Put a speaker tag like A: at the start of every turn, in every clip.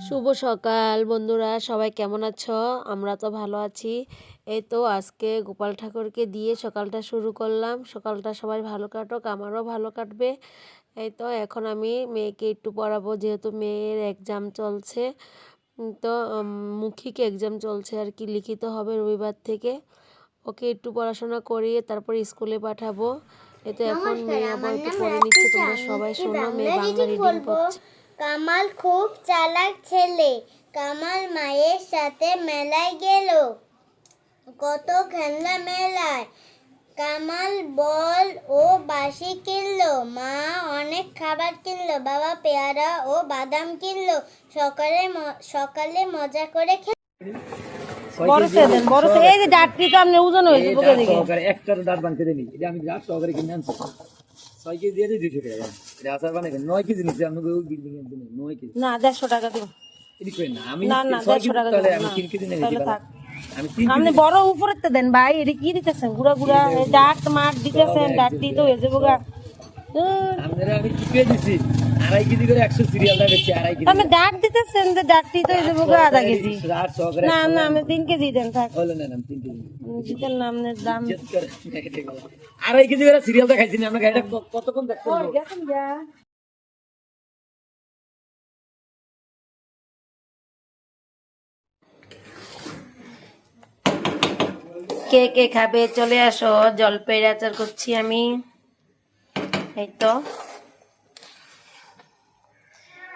A: শুভ সকাল বন্ধুরা, সবাই কেমন আছো? আমরা তো ভালো আছি। এই তো আজকে গোপাল ঠাকুরকে দিয়ে সকালটা শুরু করলাম। সকালটা সবাই ভালো কাটুক, আমারও ভালো কাটবে। এই তো এখন আমি মেয়েকে একটু পড়াবো, যেহেতু মেয়ের এক্সাম চলছে। তো মৌখিক এক্সাম চলছে আর কি, লিখিত হবে রবিবার থেকে। ওকে একটু পড়াশোনা করিয়ে তারপর স্কুলে পাঠাবো। এই তো এখন
B: নমস্কার,
A: মেয়ে আবার
B: আমার
A: একটু
B: নাম
A: পড়ে নিচ্ছে,
B: রাতিশা।
A: তোমরা
B: আমি
A: সবাই
B: একটি
A: শোনো। মেয়ে
B: বাংলা
A: বাংলা
B: রিডিং
A: রিডিং
B: বলবো।
A: পড়ছে।
B: কামাল খুব চালাক ছেলে, কামাল মায়ের সাথে মেলায় গেল। কত খেলনা মেলায়, কামাল বল ও বাঁশি কিনলো। মা অনেক খাবার কিনলো, বাবা পেয়ারা ও বাদাম কিনলো। সকালে মজা করে
C: বড় দেন, বড় এই যে ডাটটি তো আপনি ওজন হয়েছে বুকে দিকে
D: একটা ডাট বানতে দেনি, এটা আমি ডাট সহকারে কিনে আনছি 6 কেজি দিয়ে 200 টাকা। এটা আচার বানাই 9 কেজি নিচ্ছি আমাকে ওই বিল্ডিং এর জন্য 9 কেজি
C: না 150 টাকা দিন।
D: এদিক কই না আমি
C: না
D: 6
C: 150
D: কেজি,
C: টাকা
D: তাহলে
C: দিন
D: আমি
C: না,
D: 3 কেজি নিয়ে
C: তাহলে
D: দিই।
C: থাক।
D: আমি 3
C: আপনি
D: কেজি
C: বড় উপরে তো দেন ভাই, এটা কি দিতেছেন? গুড়া গুড়া ডাট মাঠ দিতেছেন, ডাটটি তো হয়ে যাবো গা।
D: আপনারা আমি কি পেয়ে দিছি 2.5 কেজি করে 100 সিরিয়াল দাম হচ্ছে 2.5 কেজি।
C: আপনি ডাট দিতেছেন, যে ডাটটি তো হয়ে যাবো গা আধা কেজি।
D: ডাট সহকারে
C: না না আপনি 3 কেজি দেন থাক।
D: হলো না আমি 3 কেজি
C: দিতেন না আপনার দাম।
D: ইজ্জত করে 2.5 কেজি করে সিরিয়াল দেখাইছি না আমরা। গাড়িটা কতক্ষণ দেখছেন?
C: গেছেন যা। কে কে খাবে চলে আসো, জলপাইয়ের আচার করছি আমি। এই তো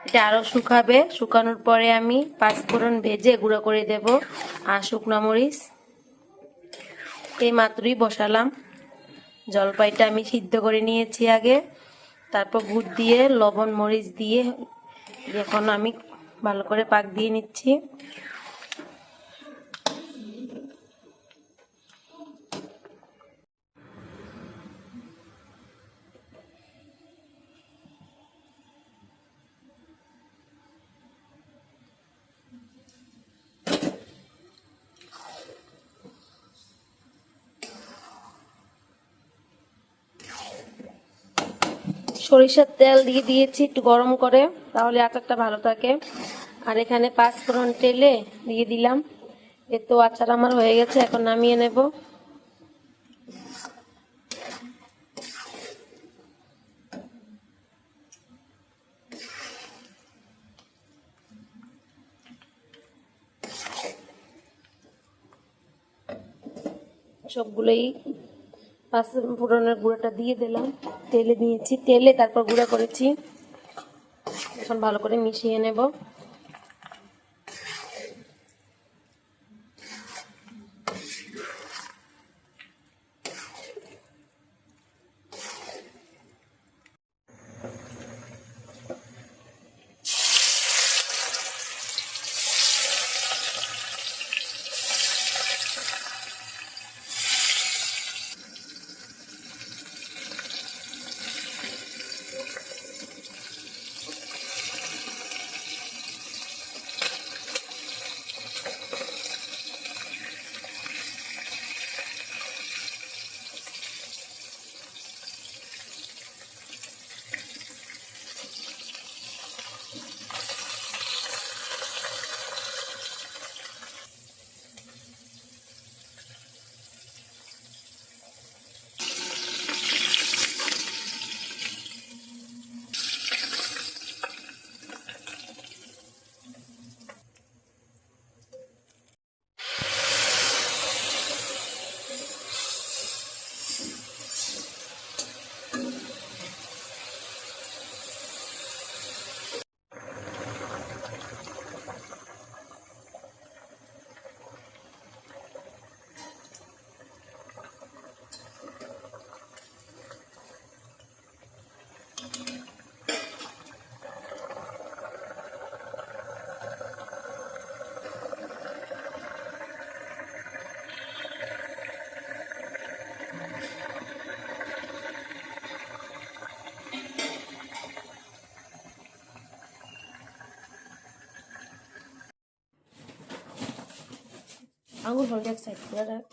C: এটা আরো শুকাবে, শুকানোর পরে আমি পাঁচফোড়ন ভেজে গুঁড়ো করে দেব, আর শুকনো মরিচ। এই মাত্রই বসালাম। জলপাইটা আমি সিদ্ধ করে নিয়েছি আগে, তারপর গুড় দিয়ে লবণ মরিচ দিয়ে এখন আমি ভালো করে পাক দিয়ে নিচ্ছি। সরিষার তেল দিয়ে দিয়েছি একটু গরম করে, তাহলে আচারটা ভালো থাকে। আর এখানে পাঁচফোড়ন তেলে দিয়ে দিলাম। এ তো আচার আমার হয়ে গেছে, এখন নামিয়ে নেব। সবগুলোই পাঁচফোড়নের গুঁড়োটা দিয়ে দিলাম, তেলে দিয়েছি, তেলে তারপর গুঁড়ো করেছি। এখন ভালো করে মিশিয়ে নেব। আঙুর ফল এক সাইড করে রাখ।